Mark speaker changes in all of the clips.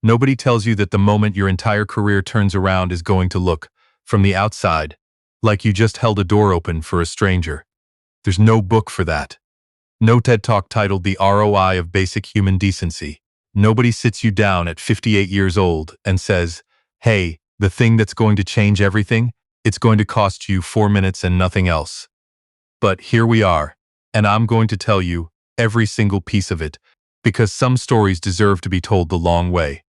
Speaker 1: Nobody tells you that the moment your entire career turns around is going to look, from the outside, like you just held a door open for a stranger. There's no book for that. No TED Talk titled The ROI of Basic Human Decency. Nobody sits you down at 58 years old and says, hey, the thing that's going to change everything, it's going to cost you 4 minutes and nothing else. But here we are, and I'm going to tell you every single piece of it, because some stories deserve to be told the long way.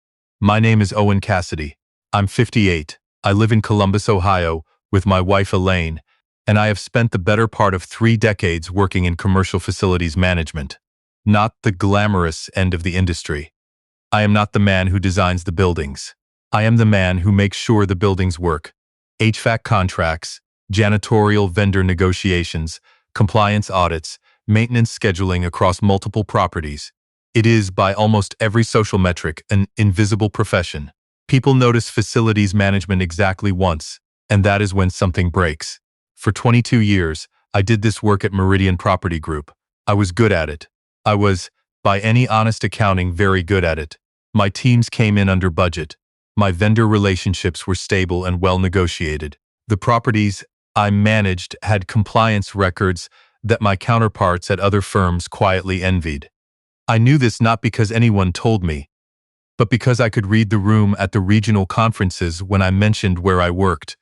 Speaker 1: My name is Owen Cassidy. I'm 58. I live in Columbus, Ohio, with my wife Elaine, and I have spent the better part of 3 decades working in commercial facilities management. Not the glamorous end of the industry. I am not the man who designs the buildings. I am the man who makes sure the buildings work. HVAC contracts, janitorial vendor negotiations, compliance audits, maintenance scheduling across multiple properties. It is, by almost every social metric, an invisible profession. People notice facilities management exactly once, and that is when something breaks. For 22 years, I did this work at Meridian Property Group. I was good at it. I was, by any honest accounting, very good at it. My teams came in under budget. My vendor relationships were stable and well negotiated. The properties I managed had compliance records that my counterparts at other firms quietly envied. I knew this not because anyone told me, but because I could read the room at the regional conferences when I mentioned where I worked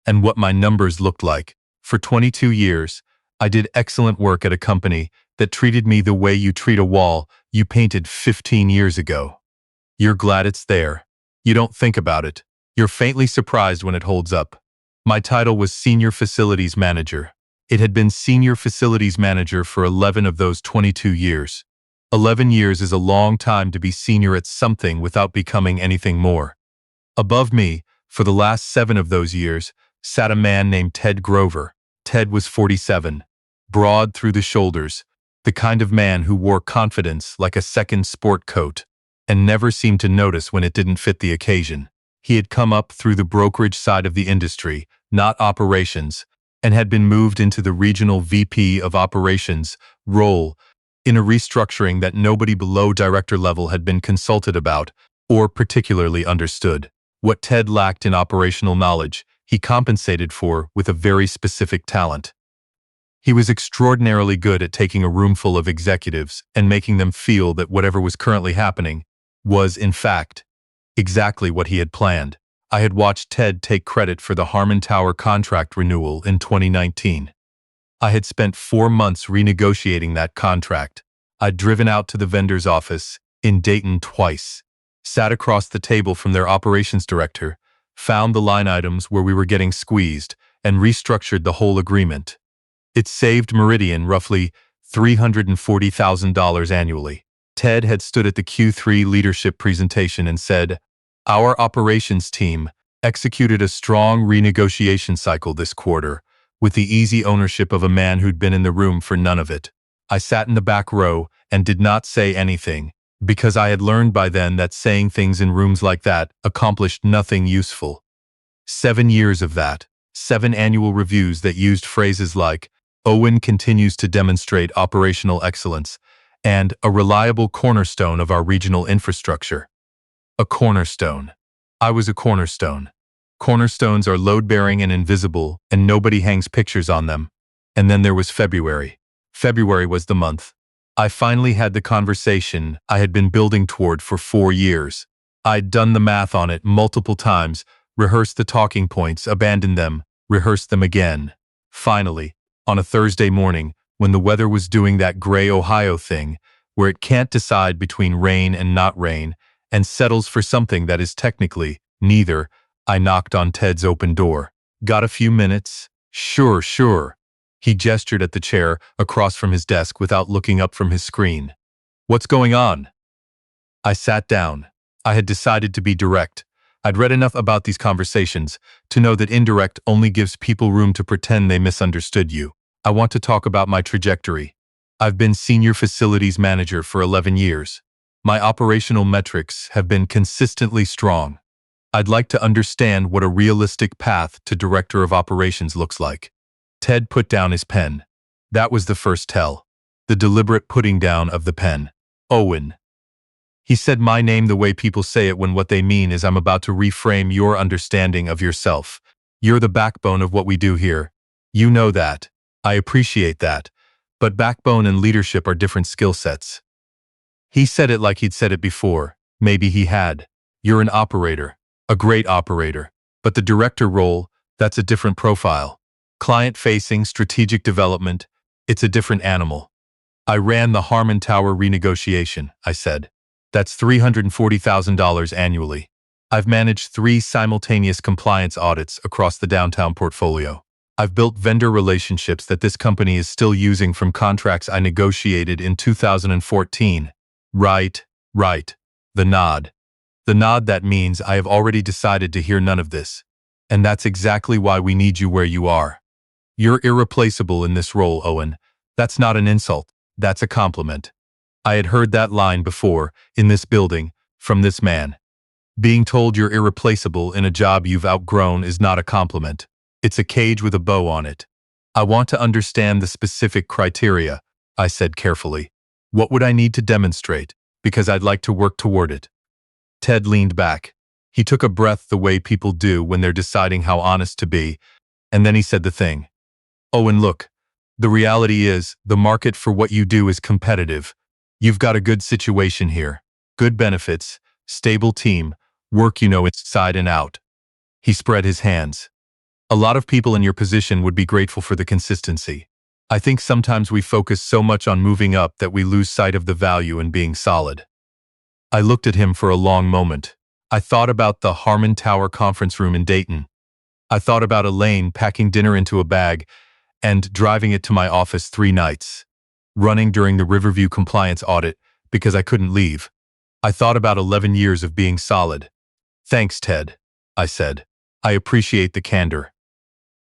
Speaker 1: and what my numbers looked like. For 22 years, I did excellent work at a company that treated me the way you treat a wall you painted 15 years ago. You're glad it's there. You don't think about it. You're faintly surprised when it holds up. My title was Senior Facilities Manager. It had been Senior Facilities Manager for 11 of those 22 years. 11 years is a long time to be senior at something without becoming anything more. Above me, for the last 7 of those years, sat a man named Ted Grover. Ted was 47, broad through the shoulders, the kind of man who wore confidence like a second sport coat, and never seemed to notice when it didn't fit the occasion. He had come up through the brokerage side of the industry, not operations, and had been moved into the regional VP of operations role in a restructuring that nobody below director level had been consulted about or particularly understood. What Ted lacked in operational knowledge, he compensated for with a very specific talent. He was extraordinarily good at taking a room full of executives and making them feel that whatever was currently happening was, in fact, exactly what he had planned. I had watched Ted take credit for the Harmon Tower contract renewal in 2019. I had spent 4 months renegotiating that contract. I'd driven out to the vendor's office in Dayton twice, sat across the table from their operations director, found the line items where we were getting squeezed, and restructured the whole agreement. It saved Meridian roughly $340,000 annually. Ted had stood at the Q3 leadership presentation and said, "Our operations team executed a strong renegotiation cycle this quarter, with the easy ownership of a man who'd been in the room for none of it." I sat in the back row and did not say anything, because I had learned by then that saying things in rooms like that accomplished nothing useful. 7 years of that, 7 annual reviews that used phrases like, "Owen continues to demonstrate operational excellence," and "a reliable cornerstone of our regional infrastructure." A cornerstone. I was a cornerstone. Cornerstones are load-bearing and invisible, and nobody hangs pictures on them. And then there was February. February was the month. I finally had the conversation I had been building toward for 4 years. I'd done the math on it multiple times, rehearsed the talking points, abandoned them, rehearsed them again. Finally, on a Thursday morning, when the weather was doing that gray Ohio thing, where it can't decide between rain and not rain, and settles for something that is technically neither, I knocked on Ted's open door. "Got a few minutes?" "Sure, sure." He gestured at the chair across from his desk without looking up from his screen. "What's going on?" I sat down. I had decided to be direct. I'd read enough about these conversations to know that indirect only gives people room to pretend they misunderstood you. I want to talk about my trajectory. I've been Senior Facilities Manager for 11 years. My operational metrics have been consistently strong. I'd like to understand what a realistic path to Director of Operations looks like. Ted put down his pen. That was the first tell. The deliberate putting down of the pen. "Owen, He said my name the way people say it when what they mean is I'm about to reframe your understanding of yourself. You're the backbone of what we do here. You know that. I appreciate that. But backbone and leadership are different skill sets. He said it like he'd said it before. Maybe he had. You're an operator. A great operator. But the director role, that's a different profile. Client-facing, strategic development, it's a different animal. I ran the Harmon Tower renegotiation, I said. That's $340,000 annually. I've managed 3 simultaneous compliance audits across the downtown portfolio. I've built vendor relationships that this company is still using from contracts I negotiated in 2014. Right. The nod. The nod that means I have already decided to hear none of this. And that's exactly why we need you where you are. You're irreplaceable in this role, Owen. That's not an insult. That's a compliment. I had heard that line before, in this building, from this man. Being told you're irreplaceable in a job you've outgrown is not a compliment. It's a cage with a bow on it. I want to understand the specific criteria, I said carefully. What would I need to demonstrate? Because I'd like to work toward it. Ted leaned back. He took a breath the way people do when they're deciding how honest to be, and then he said the thing. Owen, look, the reality is, the market for what you do is competitive. You've got a good situation here. Good benefits, stable team, work you know inside and out. He spread his hands. A lot of people in your position would be grateful for the consistency. I think sometimes we focus so much on moving up that we lose sight of the value in being solid. I looked at him for a long moment. I thought about the Harmon Tower conference room in Dayton. I thought about Elaine packing dinner into a bag and driving it to my office 3 nights. Running during the Riverview compliance audit because I couldn't leave. I thought about 11 years of being solid. Thanks, Ted, I said. I appreciate the candor.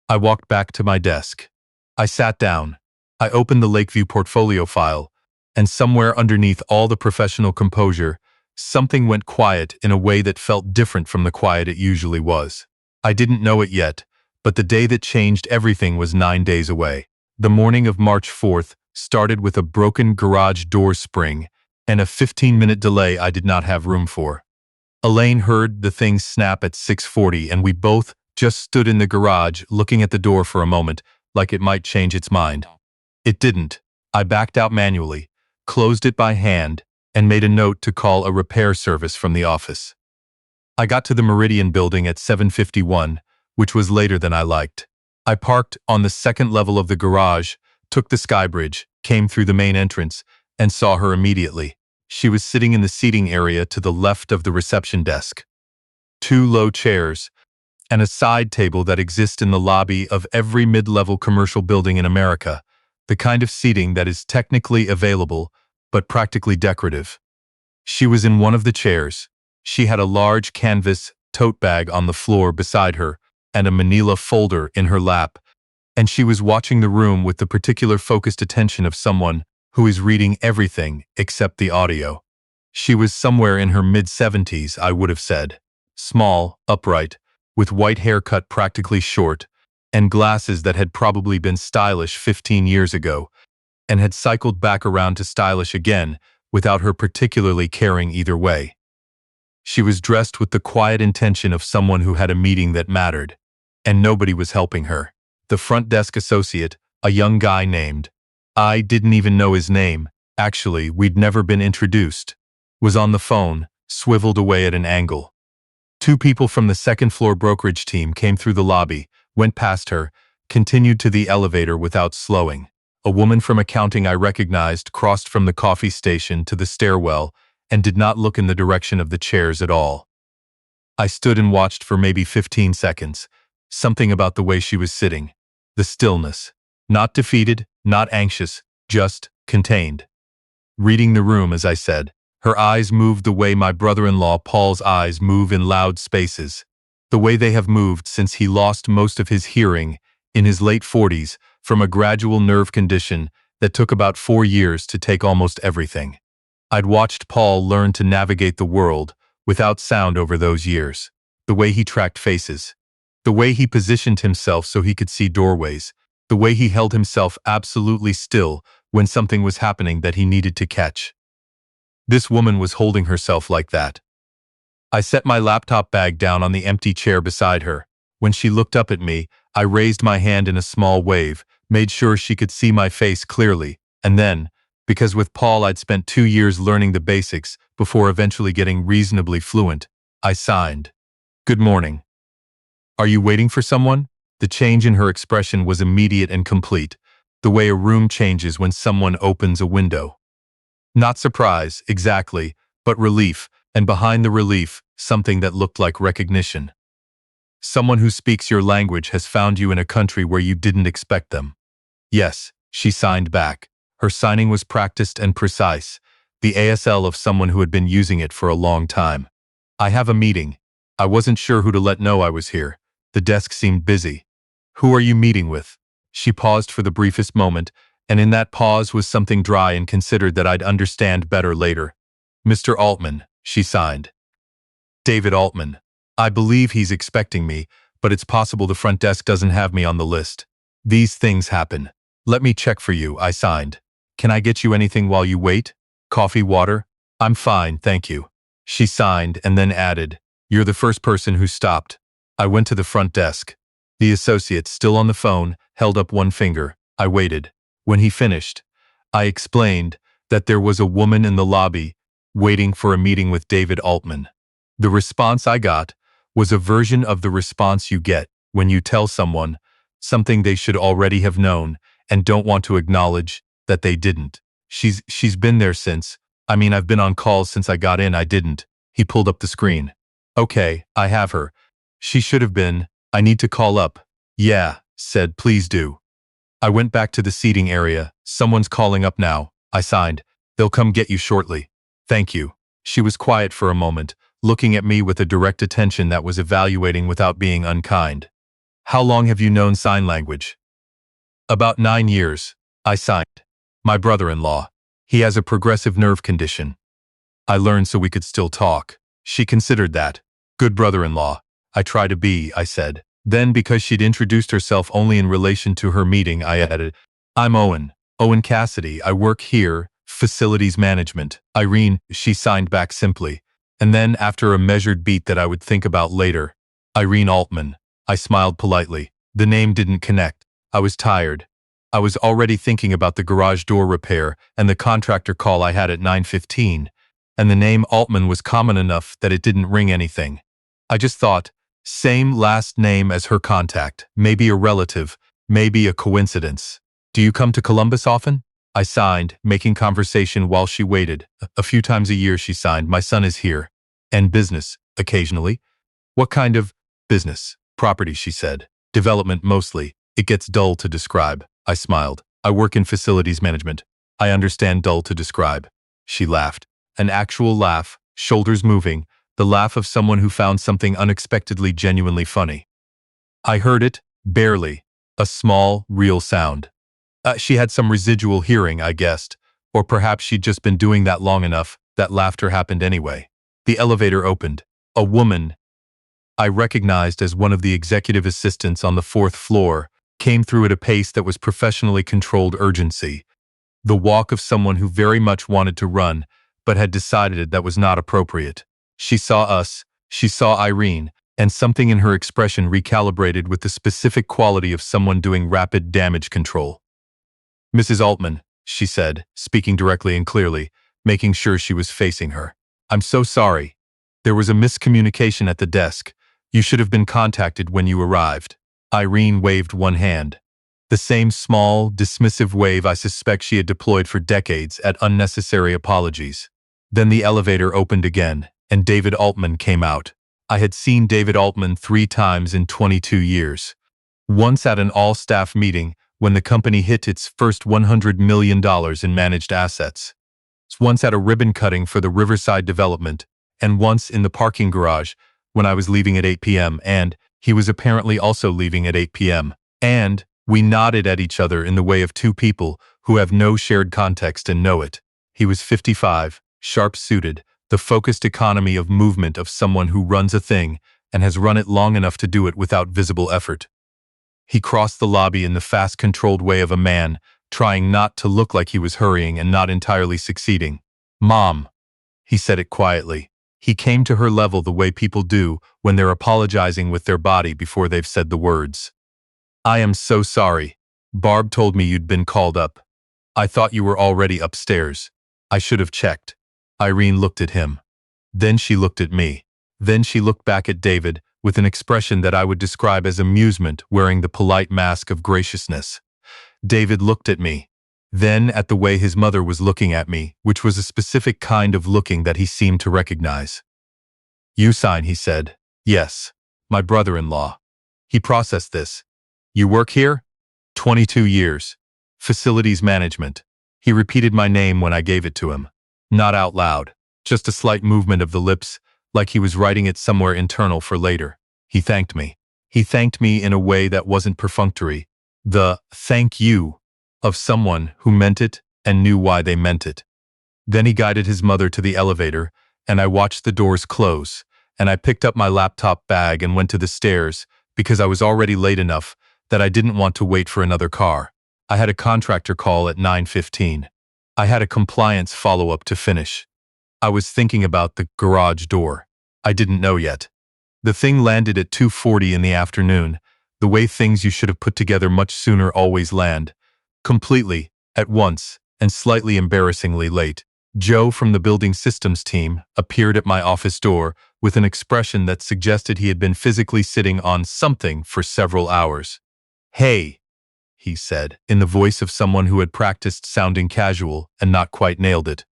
Speaker 1: I walked back to my desk. I sat down. I opened the Lakeview portfolio file, and somewhere underneath all the professional composure, something went quiet in a way that felt different from the quiet it usually was. I didn't know it yet, but the day that changed everything was 9 days away. The morning of March 4th started with a broken garage door spring and a 15-minute delay I did not have room for. Elaine heard the thing snap at 6:40 and we both just stood in the garage looking at the door for a moment like it might change its mind. It didn't. I backed out manually, closed it by hand, and made a note to call a repair service from the office. I got to the Meridian building at 7:51, which was later than I liked. I parked on the second level of the garage, took the skybridge, came through the main entrance, and saw her immediately. She was sitting in the seating area to the left of the reception desk. 2 low chairs, and a side table that exists in the lobby of every mid-level commercial building in America, the kind of seating that is technically available, but practically decorative. She was in one of the chairs. She had a large canvas tote bag on the floor beside her, and a manila folder in her lap, and she was watching the room with the particular focused attention of someone who is reading everything except the audio. She was somewhere in her mid-70s, I would have said. Small, upright, with white hair cut practically short, and glasses that had probably been stylish 15 years ago, and had cycled back around to stylish again without her particularly caring either way. She was dressed with the quiet intention of someone who had a meeting that mattered, and nobody was helping her. The front desk associate, a young guy named, I didn't even know his name, actually, we'd never been introduced, was on the phone, swiveled away at an angle. 2 people from the second-floor brokerage team came through the lobby, went past her, continued to the elevator without slowing. A woman from accounting I recognized crossed from the coffee station to the stairwell and did not look in the direction of the chairs at all. I stood and watched for maybe 15 seconds. Something about the way she was sitting. The stillness. Not defeated, not anxious, just contained. Reading the room, as I said. Her eyes moved the way my brother-in-law Paul's eyes move in loud spaces. The way they have moved since he lost most of his hearing, in his late 40s, from a gradual nerve condition that took about 4 years to take almost everything. I'd watched Paul learn to navigate the world without sound over those years. The way he tracked faces. The way he positioned himself so he could see doorways. The way he held himself absolutely still when something was happening that he needed to catch. This woman was holding herself like that. I set my laptop bag down on the empty chair beside her. When she looked up at me, I raised my hand in a small wave, made sure she could see my face clearly, and then, because with Paul I'd spent 2 years learning the basics before eventually getting reasonably fluent, I signed. Good morning. Are you waiting for someone? The change in her expression was immediate and complete, the way a room changes when someone opens a window. Not surprise, exactly, but relief, and behind the relief, something that looked like recognition. Someone who speaks your language has found you in a country where you didn't expect them. Yes, she signed back. Her signing was practiced and precise, the ASL of someone who had been using it for a long time. I have a meeting. I wasn't sure who to let know I was here. The desk seemed busy. Who are you meeting with? She paused for the briefest moment, and in that pause was something dry and considered that I'd understand better later. Mr. Altman, she signed. David Altman. I believe he's expecting me, but it's possible the front desk doesn't have me on the list. These things happen. Let me check for you, I signed. Can I get you anything while you wait? Coffee, water? I'm fine, thank you. She signed and then added, You're the first person who stopped. I went to the front desk. The associate, still on the phone, held up one finger. I waited. When he finished, I explained that there was a woman in the lobby waiting for a meeting with David Altman. The response I got was a version of the response you get when you tell someone something they should already have known and don't want to acknowledge that they didn't. She's been there since. I've been on calls since I got in. I didn't. He pulled up the screen. Okay, I have her. She should have been. I need to call up. Yeah, said, please do. I went back to the seating area. Someone's calling up now. I signed. They'll come get you shortly. Thank you. She was quiet for a moment, looking at me with a direct attention that was evaluating without being unkind. How long have you known sign language? About 9 years. I signed. My brother-in-law. He has a progressive nerve condition. I learned so we could still talk. She considered that. Good brother-in-law. I try to be, I said. Then, because she'd introduced herself only in relation to her meeting, I added, I'm Owen Cassidy. I work here, facilities management. Irene, she signed back simply. And then, after a measured beat that I would think about later, Irene Altman. I smiled politely. The name didn't connect. I was tired. I was already thinking about the garage door repair and the contractor call I had at 9:15, and the name Altman was common enough that it didn't ring anything. I just thought, same last name as her contact, maybe a relative, maybe a coincidence. Do you come to Columbus often? I signed, making conversation while she waited. A few times a year, she signed. My son is here. And business, occasionally. What kind of business? Property, she said. Development mostly. It gets dull to describe. I smiled. I work in facilities management. I understand dull to describe. She laughed. An actual laugh, shoulders moving, the laugh of someone who found something unexpectedly genuinely funny. I heard it, barely. A small, real sound. She had some residual hearing, I guessed. Or perhaps she'd just been doing that long enough that laughter happened anyway. The elevator opened. A woman I recognized as one of the executive assistants on the 4th floor came through at a pace that was professionally controlled urgency. The walk of someone who very much wanted to run, but had decided that was not appropriate. She saw us, she saw Irene, and something in her expression recalibrated with the specific quality of someone doing rapid damage control. Mrs. Altman, she said, speaking directly and clearly, making sure she was facing her. I'm so sorry. There was a miscommunication at the desk. You should have been contacted when you arrived. Irene waved one hand. The same small, dismissive wave I suspect she had deployed for decades at unnecessary apologies. Then the elevator opened again, and David Altman came out. I had seen David Altman 3 times in 22 years. Once at an all-staff meeting when the company hit its first $100 million in managed assets. Once at a ribbon cutting for the Riverside development, and once in the parking garage when I was leaving at 8 p.m. and he was apparently also leaving at 8 p.m. And we nodded at each other in the way of two people who have no shared context and know it. He was 55, sharp-suited, the focused economy of movement of someone who runs a thing and has run it long enough to do it without visible effort. He crossed the lobby in the fast, controlled way of a man, trying not to look like he was hurrying and not entirely succeeding. Mom. He said it quietly. He came to her level the way people do when they're apologizing with their body before they've said the words. I am so sorry. Barb told me you'd been called up. I thought you were already upstairs. I should have checked. Irene looked at him. Then she looked at me. Then she looked back at David with an expression that I would describe as amusement wearing the polite mask of graciousness. David looked at me. Then at the way his mother was looking at me, which was a specific kind of looking that he seemed to recognize. You sign, he said. Yes. My brother-in-law. He processed this. You work here? 22 years. Facilities management. He repeated my name when I gave it to him. Not out loud. Just a slight movement of the lips, like he was writing it somewhere internal for later. He thanked me. He thanked me in a way that wasn't perfunctory. The thank you of someone who meant it and knew why they meant it. Then he guided his mother to the elevator, and I watched the doors close, and I picked up my laptop bag and went to the stairs because I was already late enough that I didn't want to wait for another car. I had a contractor call at 9:15. I had a compliance follow-up to finish. I was thinking about the garage door. I didn't know yet. The thing landed at 2:40 in the afternoon, the way things you should have put together much sooner always land. Completely, at once, and slightly embarrassingly late. Joe from the building systems team appeared at my office door with an expression that suggested he had been physically sitting on something for several hours. Hey, he said, in the voice of someone who had practiced sounding casual and not quite nailed it.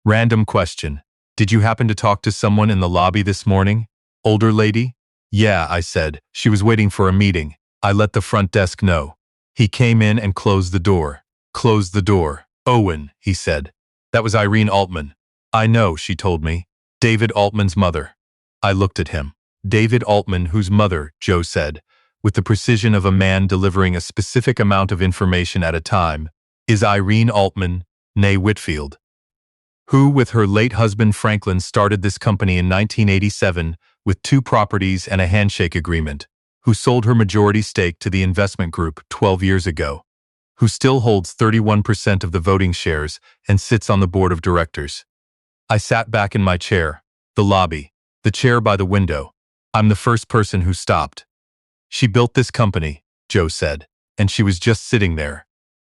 Speaker 1: Random question. Did you happen to talk to someone in the lobby this morning? Older lady? Yeah, I said. She was waiting for a meeting. I let the front desk know. He came in and closed the door. Closed the door. Owen, he said. That was Irene Altman. I know, she told me. David Altman's mother. I looked at him. David Altman, whose mother, Joe said, with the precision of a man delivering a specific amount of information at a time, is Irene Altman, née Whitfield, who, with her late husband Franklin, started this company in 1987 with 2 properties and a handshake agreement, who sold her majority stake to the investment group 12 years ago, who still holds 31% of the voting shares and sits on the board of directors. I sat back in my chair, the lobby, the chair by the window. I'm the first person who stopped. She built this company, Joe said, and she was just sitting there.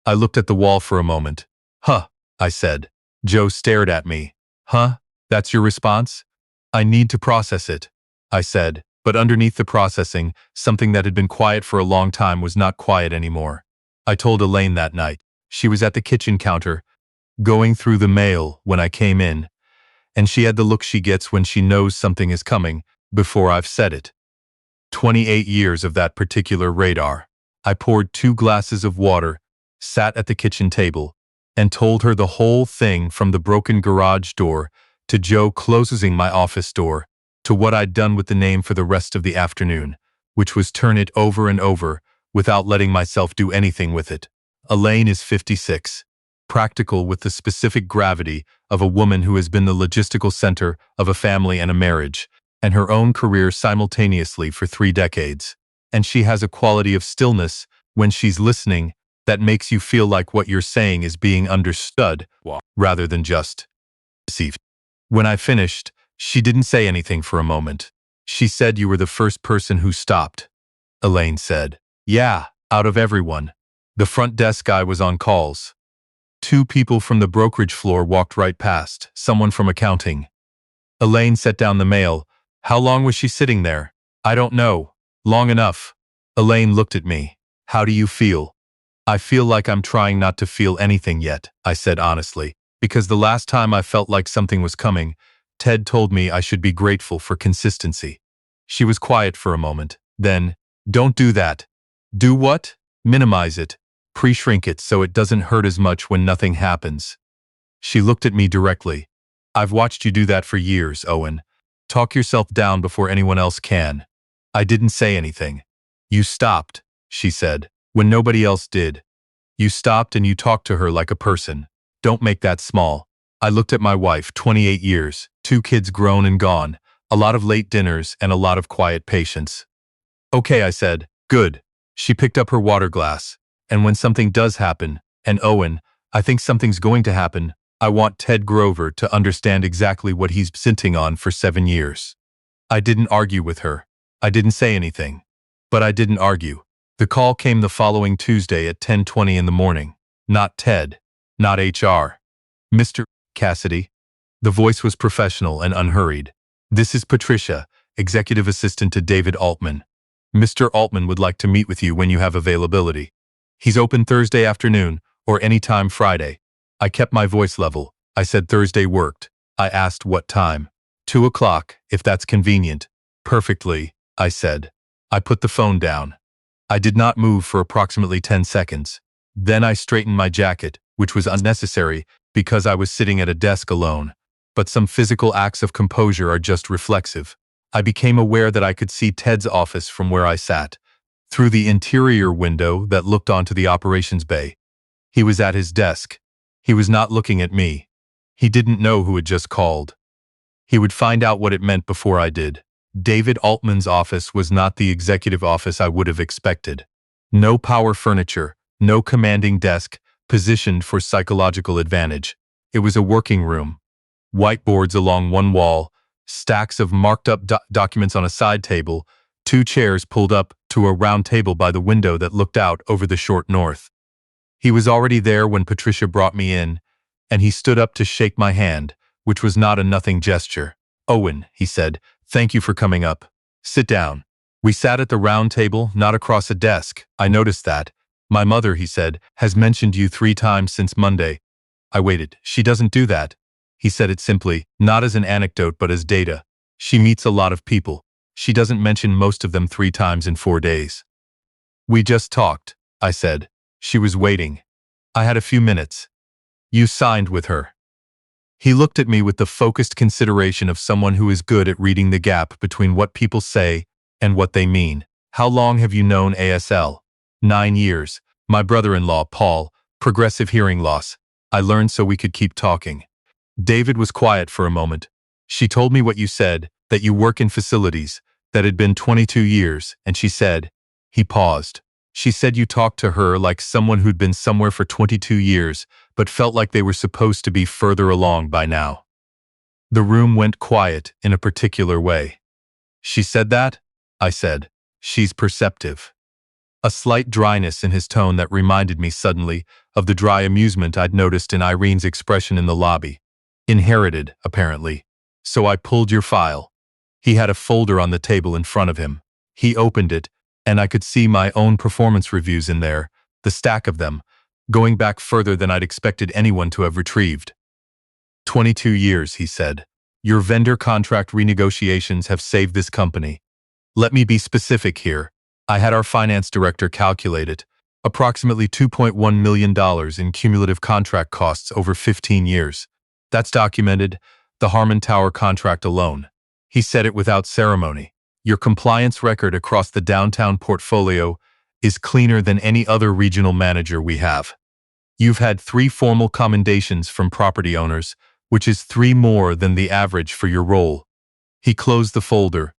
Speaker 1: I looked at the wall for a moment. Huh, I said. Joe stared at me. Huh? That's your response? I need to process it, I said, but underneath the processing, something that had been quiet for a long time was not quiet anymore. I told Elaine that night. She was at the kitchen counter, going through the mail when I came in, and she had the look she gets when she knows something is coming before I've said it. 28 years of that particular radar. I poured 2 glasses of water, sat at the kitchen table, and told her the whole thing from the broken garage door to Joe closing my office door to what I'd done with the name for the rest of the afternoon, which was turn it over and over without letting myself do anything with it. Elaine is 56, practical with the specific gravity of a woman who has been the logistical center of a family and a marriage, and her own career simultaneously for 3 decades. And she has a quality of stillness when she's listening that makes you feel like what you're saying is being understood rather than just received. When I finished, she didn't say anything for a moment. She said you were the first person who stopped. Elaine said, yeah, out of everyone. The front desk guy was on calls. 2 people from the brokerage floor walked right past, someone from accounting. Elaine set down the mail. How long was she sitting there? I don't know. Long enough. Elaine looked at me. How do you feel? I feel like I'm trying not to feel anything yet, I said honestly, because the last time I felt like something was coming, Ted told me I should be grateful for consistency. She was quiet for a moment. Then, don't do that. Do what? Minimize it. Pre-shrink it so it doesn't hurt as much when nothing happens. She looked at me directly. I've watched you do that for years, Owen. Talk yourself down before anyone else can. I didn't say anything. You stopped, she said, when nobody else did. You stopped and you talked to her like a person. Don't make that small. I looked at my wife, 28 years, 2 kids grown and gone, a lot of late dinners and a lot of quiet patience. Okay, I said, good. She picked up her water glass. And when something does happen, and Owen, I think something's going to happen, I want Ted Grover to understand exactly what he's sitting on for 7 years. I didn't argue with her. I didn't say anything. But I didn't argue. The call came the following Tuesday at 10:20 in the morning. Not Ted. Not HR. Mr. Cassidy. The voice was professional and unhurried. This is Patricia, executive assistant to David Altman. Mr. Altman would like to meet with you when you have availability. He's open Thursday afternoon, or any time Friday. I kept my voice level. I said Thursday worked. I asked what time. 2 o'clock, if that's convenient. Perfectly, I said. I put the phone down. I did not move for approximately 10 seconds. Then I straightened my jacket, which was unnecessary because I was sitting at a desk alone. But some physical acts of composure are just reflexive. I became aware that I could see Ted's office from where I sat, through the interior window that looked onto the operations bay. He was at his desk. He was not looking at me. He didn't know who had just called. He would find out what it meant before I did. David Altman's office was not the executive office I would have expected. No power furniture, no commanding desk, positioned for psychological advantage. It was a working room. Whiteboards along one wall, stacks of marked-up documents on a side table, 2 chairs pulled up to a round table by the window that looked out over the short north. He was already there when Patricia brought me in, and he stood up to shake my hand, which was not a nothing gesture. "Owen," he said, "thank you for coming up. Sit down." We sat at the round table, not across a desk. I noticed that. "My mother," he said, "has mentioned you 3 times since Monday." I waited. "She doesn't do that." He said it simply, not as an anecdote but as data. "She meets a lot of people. She doesn't mention most of them 3 times in 4 days." "We just talked," I said. "She was waiting. I had a few minutes." "You signed with her." He looked at me with the focused consideration of someone who is good at reading the gap between what people say and what they mean. "How long have you known ASL?" 9 years. My brother-in-law, Paul, progressive hearing loss. I learned so we could keep talking. David was quiet for a moment. "She told me what you said, that you work in facilities, that had been 22 years, and she said," he paused, "she said you talked to her like someone who'd been somewhere for 22 years, but felt like they were supposed to be further along by now." The room went quiet in a particular way. "She said that?" I said. "She's perceptive." A slight dryness in his tone that reminded me suddenly of the dry amusement I'd noticed in Irene's expression in the lobby. Inherited, apparently. "So I pulled your file." He had a folder on the table in front of him. He opened it, and I could see my own performance reviews in there, the stack of them, going back further than I'd expected anyone to have retrieved. 22 years, he said. "Your vendor contract renegotiations have saved this company. Let me be specific here. I had our finance director calculate it. Approximately $2.1 million in cumulative contract costs over 15 years. That's documented, the Harmon Tower contract alone." He said it without ceremony. "Your compliance record across the downtown portfolio is cleaner than any other regional manager we have. You've had 3 formal commendations from property owners, which is 3 more than the average for your role." He closed the folder.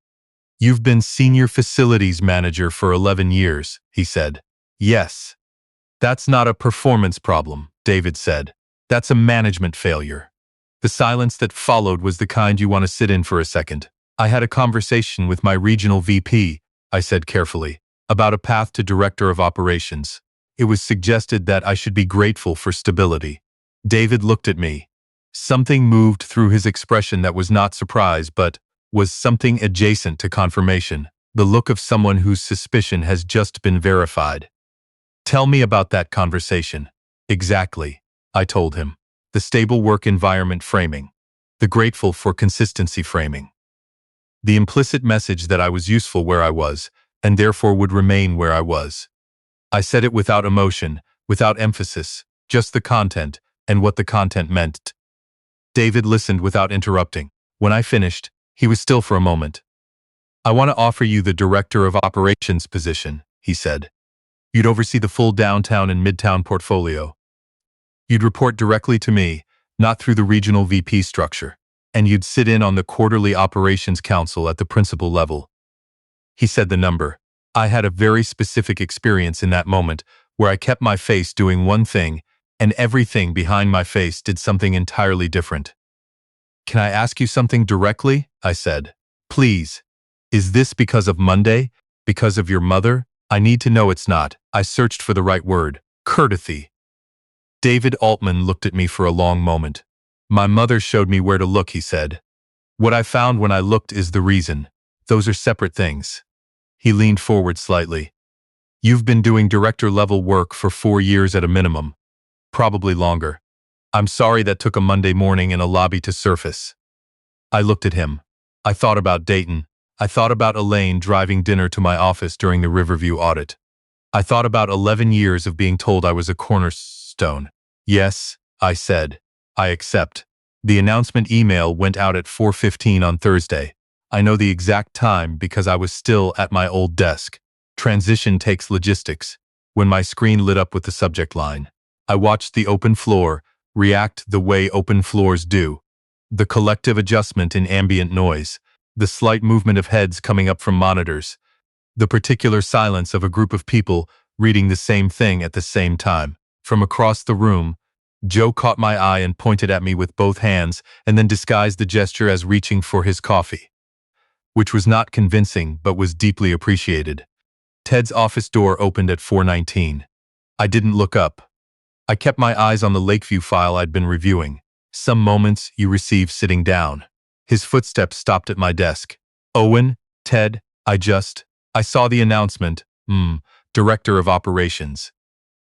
Speaker 1: "You've been senior facilities manager for 11 years, he said. "Yes." "That's not a performance problem," David said. "That's a management failure." The silence that followed was the kind you want to sit in for a second. "I had a conversation with my regional VP," I said carefully, "about a path to director of operations. It was suggested that I should be grateful for stability." David looked at me. Something moved through his expression that was not surprise, but was something adjacent to confirmation, the look of someone whose suspicion has just been verified. "Tell me about that conversation." "Exactly," I told him. "The stable work environment framing. The grateful for consistency framing. The implicit message that I was useful where I was, and therefore would remain where I was." I said it without emotion, without emphasis, just the content, and what the content meant. David listened without interrupting. When I finished, he was still for a moment. "I want to offer you the director of operations position," he said. "You'd oversee the full downtown and midtown portfolio. You'd report directly to me, not through the regional VP structure, and you'd sit in on the quarterly operations council at the principal level." He said the number. I had a very specific experience in that moment where I kept my face doing one thing and everything behind my face did something entirely different. "Can I ask you something directly?" I said. "Please. Is this because of Monday? Because of your mother? I need to know it's not." I searched for the right word. Courtesy. David Altman looked at me for a long moment. "My mother showed me where to look," he said. "What I found when I looked is the reason. Those are separate things." He leaned forward slightly. "You've been doing director-level work for 4 years at a minimum. Probably longer. I'm sorry that took a Monday morning in a lobby to surface." I looked at him. I thought about Dayton. I thought about Elaine driving dinner to my office during the Riverview audit. I thought about 11 years of being told I was a cornerstone. "Yes," I said. "I accept." The announcement email went out at 4:15 on Thursday. I know the exact time because I was still at my old desk. Transition takes logistics. When my screen lit up with the subject line, I watched the open floor react the way open floors do. The collective adjustment in ambient noise, the slight movement of heads coming up from monitors, the particular silence of a group of people reading the same thing at the same time. From across the room, Joe caught my eye and pointed at me with both hands and then disguised the gesture as reaching for his coffee, which was not convincing but was deeply appreciated. Ted's office door opened at 4:19. I didn't look up. I kept my eyes on the Lakeview file I'd been reviewing. Some moments you receive sitting down. His footsteps stopped at my desk. "Owen, Ted, I saw the announcement. Director of Operations."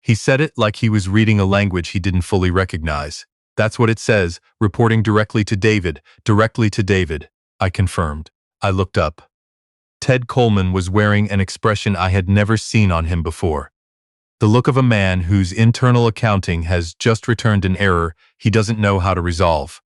Speaker 1: He said it like he was reading a language he didn't fully recognize. "That's what it says, reporting directly to David, directly to David," I confirmed. I looked up. Ted Coleman was wearing an expression I had never seen on him before. The look of a man whose internal accounting has just returned an error he doesn't know how to resolve.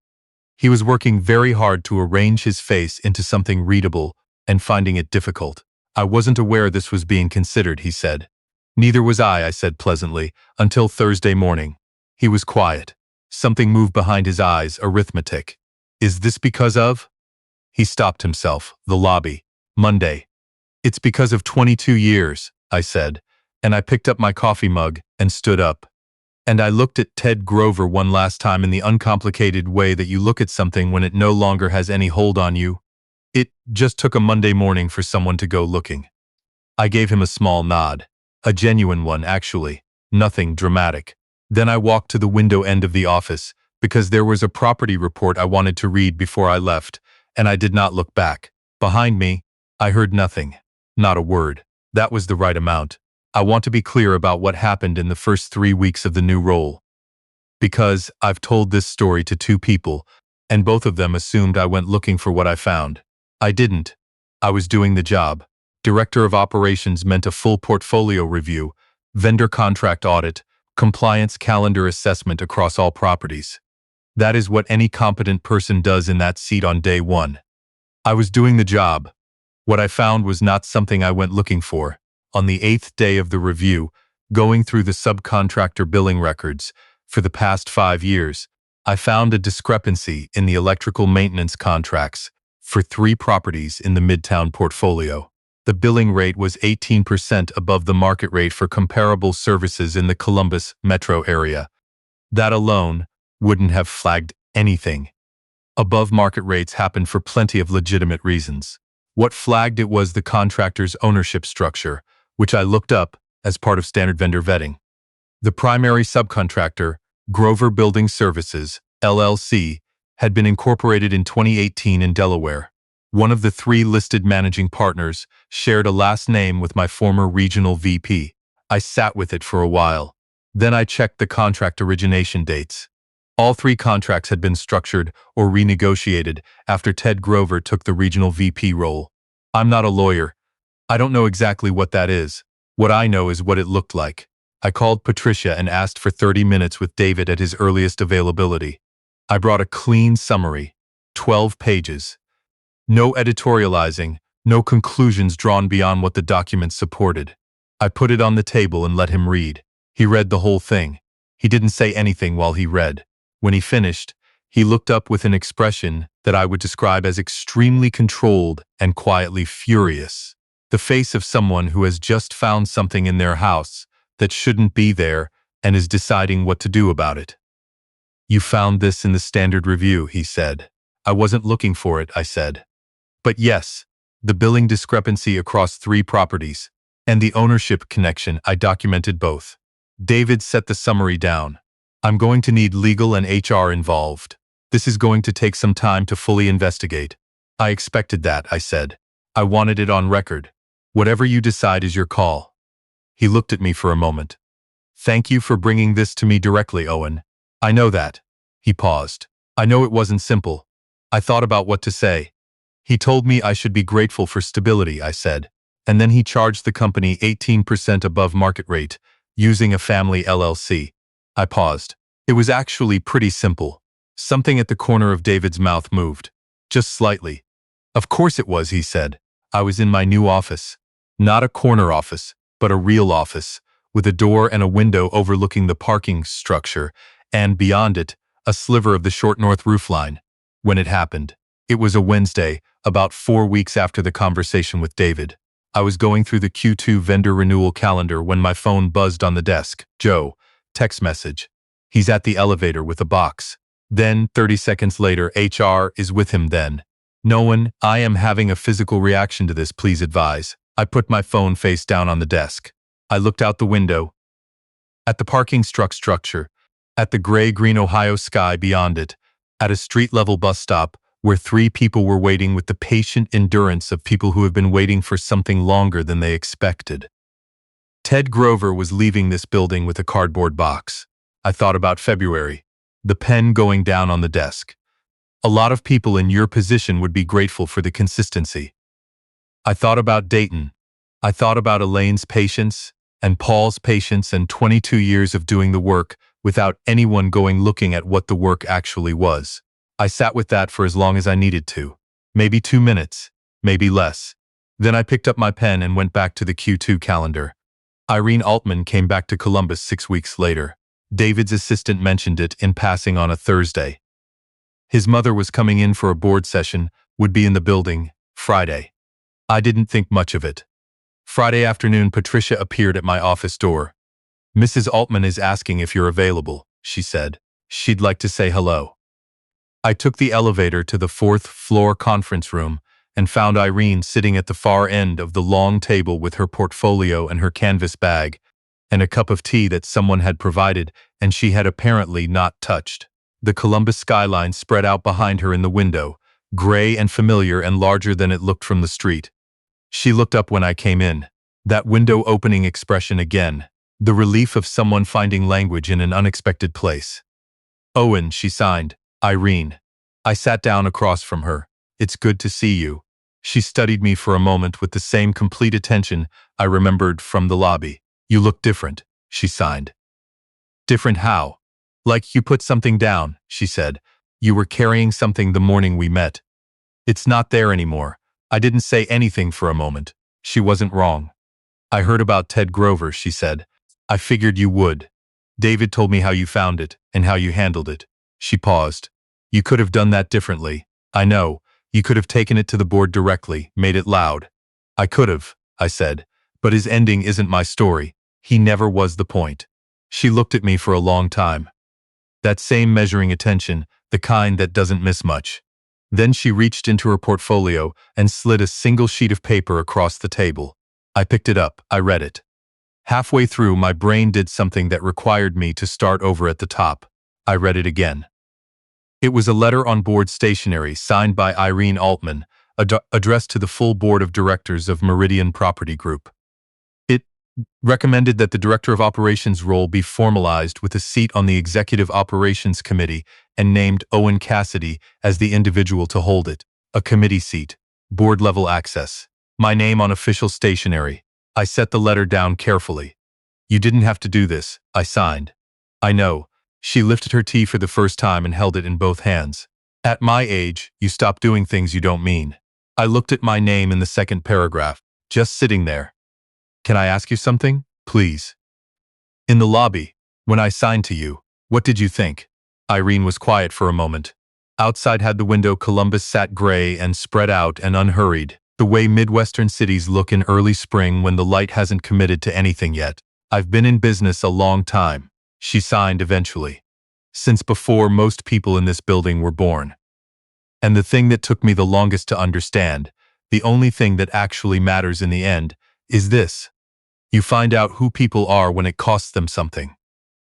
Speaker 1: He was working very hard to arrange his face into something readable and finding it difficult. "I wasn't aware this was being considered," he said. "Neither was I said pleasantly, "until Thursday morning." He was quiet. Something moved behind his eyes, arithmetic. "Is this because of?" He stopped himself. "The lobby. Monday." "It's because of 22 years, I said, and I picked up my coffee mug and stood up. And I looked at Ted Grover one last time in the uncomplicated way that you look at something when it no longer has any hold on you. It just took a Monday morning for someone to go looking. I gave him a small nod. A genuine one, actually. Nothing dramatic. Then I walked to the window end of the office, because there was a property report I wanted to read before I left, and I did not look back. Behind me, I heard nothing. Not a word. That was the right amount. I want to be clear about what happened in the first 3 weeks of the new role. Because I've told this story to 2 people, and both of them assumed I went looking for what I found. I didn't. I was doing the job. Director of Operations meant a full portfolio review, vendor contract audit, compliance calendar assessment across all properties. That is what any competent person does in that seat on day 1. I was doing the job. What I found was not something I went looking for. On the 8th day of the review, going through the subcontractor billing records for the past 5 years, I found a discrepancy in the electrical maintenance contracts for 3 properties in the Midtown portfolio. The billing rate was 18% above the market rate for comparable services in the Columbus metro area. That alone wouldn't have flagged anything. Above market rates happen for plenty of legitimate reasons. What flagged it was the contractor's ownership structure, which I looked up as part of standard vendor vetting. The primary subcontractor, Grover Building Services, LLC, had been incorporated in 2018 in Delaware. One of the 3 listed managing partners shared a last name with my former regional VP. I sat with it for a while. Then I checked the contract origination dates. All 3 contracts had been structured or renegotiated after Ted Grover took the regional VP role. I'm not a lawyer. I don't know exactly what that is. What I know is what it looked like. I called Patricia and asked for 30 minutes with David at his earliest availability. I brought a clean summary, 12 pages. No editorializing, no conclusions drawn beyond what the document supported. I put it on the table and let him read. He read the whole thing. He didn't say anything while he read. When he finished, he looked up with an expression that I would describe as extremely controlled and quietly furious. The face of someone who has just found something in their house that shouldn't be there, and is deciding what to do about it. You found this in the standard review, he said. I wasn't looking for it, I said. But yes, the billing discrepancy across 3 properties and the ownership connection, I documented both. David set the summary down. I'm going to need legal and HR involved. This is going to take some time to fully investigate. I expected that, I said. I wanted it on record. Whatever you decide is your call. He looked at me for a moment. Thank you for bringing this to me directly, Owen. I know that. He paused. I know it wasn't simple. I thought about what to say. He told me I should be grateful for stability, I said. And then he charged the company 18% above market rate, using a family LLC. I paused. It was actually pretty simple. Something at the corner of David's mouth moved. Just slightly. Of course it was, he said. I was in my new office. Not a corner office, but a real office, with a door and a window overlooking the parking structure, and beyond it, a sliver of the short north roofline. When it happened, it was a Wednesday, about 4 weeks after the conversation with David. I was going through the Q2 vendor renewal calendar when my phone buzzed on the desk. Joe, text message. He's at the elevator with a box. Then, 30 seconds later, HR is with him then. No one, I am having a physical reaction to this, please advise. I put my phone face down on the desk. I looked out the window. At the parking structure, at the gray-green Ohio sky beyond it, at a street-level bus stop, where 3 people were waiting with the patient endurance of people who have been waiting for something longer than they expected. Ted Grover was leaving this building with a cardboard box. I thought about February, the pen going down on the desk. A lot of people in your position would be grateful for the consistency. I thought about Dayton. I thought about Elaine's patience and Paul's patience and 22 years of doing the work without anyone going looking at what the work actually was. I sat with that for as long as I needed to. Maybe 2 minutes, maybe less. Then I picked up my pen and went back to the Q2 calendar. Irene Altman came back to Columbus 6 weeks later. David's assistant mentioned it in passing on a Thursday. His mother was coming in for a board session, would be in the building, Friday. I didn't think much of it. Friday afternoon, Patricia appeared at my office door. Mrs. Altman is asking if you're available, she said. She'd like to say hello. I took the elevator to the 4th floor conference room and found Irene sitting at the far end of the long table with her portfolio and her canvas bag, and a cup of tea that someone had provided and she had apparently not touched. The Columbus skyline spread out behind her in the window, gray and familiar and larger than it looked from the street. She looked up when I came in. That window-opening expression again, the relief of someone finding language in an unexpected place. Owen, she signed. Irene. I sat down across from her. It's good to see you. She studied me for a moment with the same complete attention I remembered from the lobby. You look different, she signed. Different how? Like you put something down, she said. You were carrying something the morning we met. It's not there anymore. I didn't say anything for a moment. She wasn't wrong. I heard about Ted Grover, she said. I figured you would. David told me how you found it and how you handled it. She paused. You could have done that differently. I know. You could have taken it to the board directly, made it loud. I could have, I said. But his ending isn't my story. He never was the point. She looked at me for a long time. That same measuring attention, the kind that doesn't miss much. Then she reached into her portfolio and slid a single sheet of paper across the table. I picked it up. I read it. Halfway through, my brain did something that required me to start over at the top. I read it again. It was a letter on board stationery signed by Irene Altman, addressed to the full board of directors of Meridian Property Group. It recommended that the Director of Operations role be formalized with a seat on the Executive Operations Committee and named Owen Cassidy as the individual to hold it. A committee seat. Board-level access. My name on official stationery. I set the letter down carefully. You didn't have to do this, I signed. I know. She lifted her tea for the first time and held it in both hands. At my age, you stop doing things you don't mean. I looked at my name in the second paragraph, just sitting there. Can I ask you something, please? In the lobby, when I signed to you, what did you think? Irene was quiet for a moment. Outside had the window. Columbus sat gray and spread out and unhurried, the way Midwestern cities look in early spring when the light hasn't committed to anything yet. I've been in business a long time. She signed eventually. Since before most people in this building were born. And the thing that took me the longest to understand, the only thing that actually matters in the end, is this. You find out who people are when it costs them something.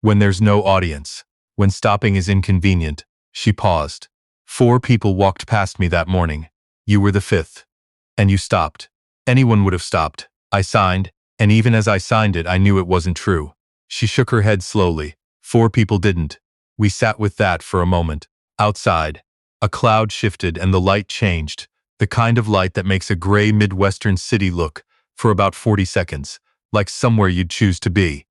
Speaker 1: When there's no audience. When stopping is inconvenient. She paused. 4 people walked past me that morning. You were the 5th. And you stopped. Anyone would have stopped. I signed, and even as I signed it, I knew it wasn't true. She shook her head slowly. 4 people didn't. We sat with that for a moment. Outside, a cloud shifted and the light changed, the kind of light that makes a gray Midwestern city look, for about 40 seconds, like somewhere you'd choose to be.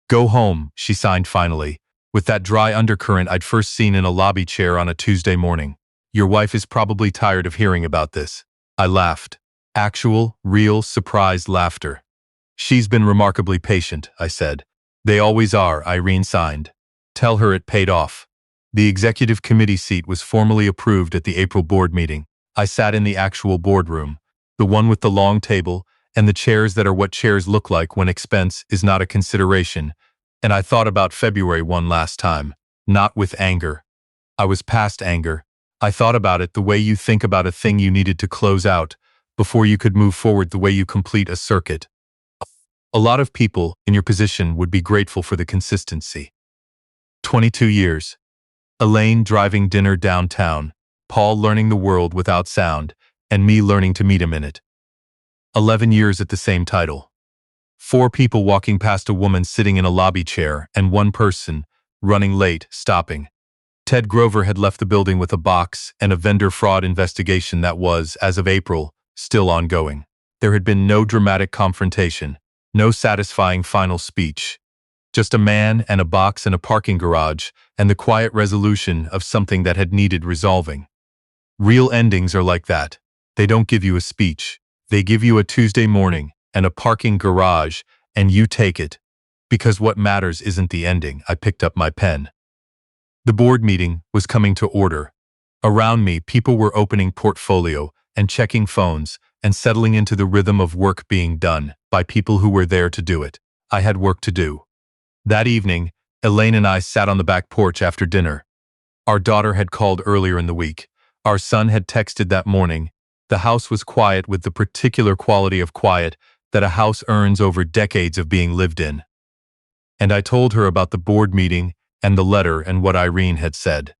Speaker 1: Go home, she signed finally, with that dry undercurrent I'd first seen in a lobby chair on a Tuesday morning. Your wife is probably tired of hearing about this. I laughed. Actual, real, surprised laughter. She's been remarkably patient, I said. They always are, Irene signed. Tell her it paid off. The executive committee seat was formally approved at the April board meeting. I sat in the actual boardroom, the one with the long table, and the chairs that are what chairs look like when expense is not a consideration, and I thought about February one last time, not with anger. I was past anger. I thought about it the way you think about a thing you needed to close out, before you could move forward the way you complete a circuit. A lot of people in your position would be grateful for the consistency. 22 years. Elaine driving dinner downtown, Paul learning the world without sound, and me learning to meet him in it. 11 years at the same title. 4 people walking past a woman sitting in a lobby chair, and 1 person, running late, stopping. Ted Grover had left the building with a box and a vendor fraud investigation that was, as of April, still ongoing. There had been no dramatic confrontation, no satisfying final speech. Just a man and a box in a parking garage, and the quiet resolution of something that had needed resolving. Real endings are like that. They don't give you a speech. They give you a Tuesday morning and a parking garage, and you take it. Because what matters isn't the ending. I picked up my pen. The board meeting was coming to order. Around me, people were opening portfolio and checking phones and settling into the rhythm of work being done by people who were there to do it. I had work to do. That evening, Elaine and I sat on the back porch after dinner. Our daughter had called earlier in the week. Our son had texted that morning. The house was quiet with the particular quality of quiet that a house earns over decades of being lived in. And I told her about the board meeting and the letter and what Irene had said.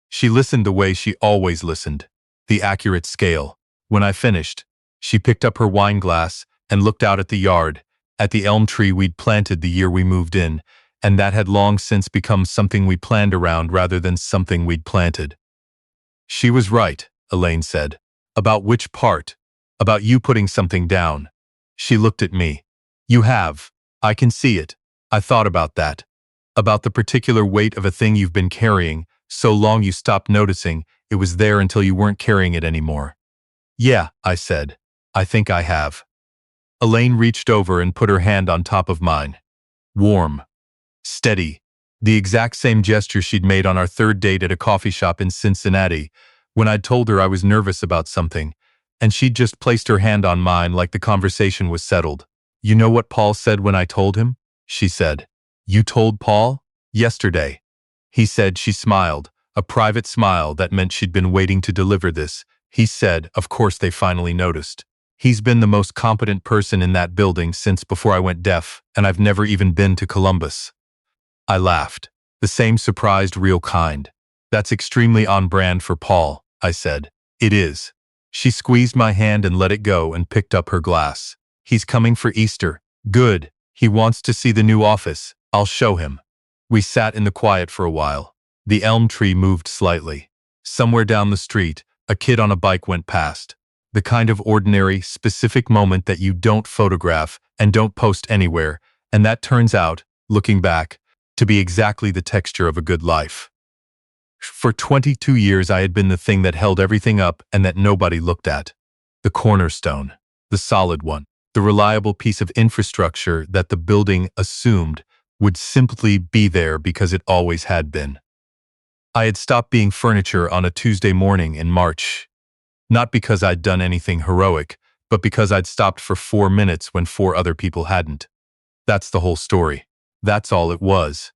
Speaker 1: She listened the way she always listened, the accurate scale. When I finished, she picked up her wine glass and looked out at the yard, at the elm tree we'd planted the year we moved in, and that had long since become something we planned around rather than something we'd planted. She was right, Elaine said. About which part? About you putting something down. She looked at me. You have. I can see it. I thought about that. About the particular weight of a thing you've been carrying, so long you stopped noticing it was there until you weren't carrying it anymore. Yeah, I said. I think I have. Elaine reached over and put her hand on top of mine. Warm. Steady. The exact same gesture she'd made on our 3rd date at a coffee shop in Cincinnati, when I'd told her I was nervous about something, and she'd just placed her hand on mine like the conversation was settled. You know what Paul said when I told him? She said. You told Paul? Yesterday. He said. She smiled, a private smile that meant she'd been waiting to deliver this. He said, of course they finally noticed. He's been the most competent person in that building since before I went deaf, and I've never even been to Columbus. I laughed. The same surprised, real kind. That's extremely on brand for Paul, I said. It is. She squeezed my hand and let it go and picked up her glass. He's coming for Easter. Good. He wants to see the new office. I'll show him. We sat in the quiet for a while. The elm tree moved slightly. Somewhere down the street, a kid on a bike went past. The kind of ordinary, specific moment that you don't photograph and don't post anywhere, and that turns out, looking back, to be exactly the texture of a good life. For 22 years I had been the thing that held everything up and that nobody looked at. The cornerstone, the solid one, the reliable piece of infrastructure that the building assumed would simply be there because it always had been. I had stopped being furniture on a Tuesday morning in March. Not because I'd done anything heroic, but because I'd stopped for 4 minutes when 4 other people hadn't. That's the whole story. That's all it was.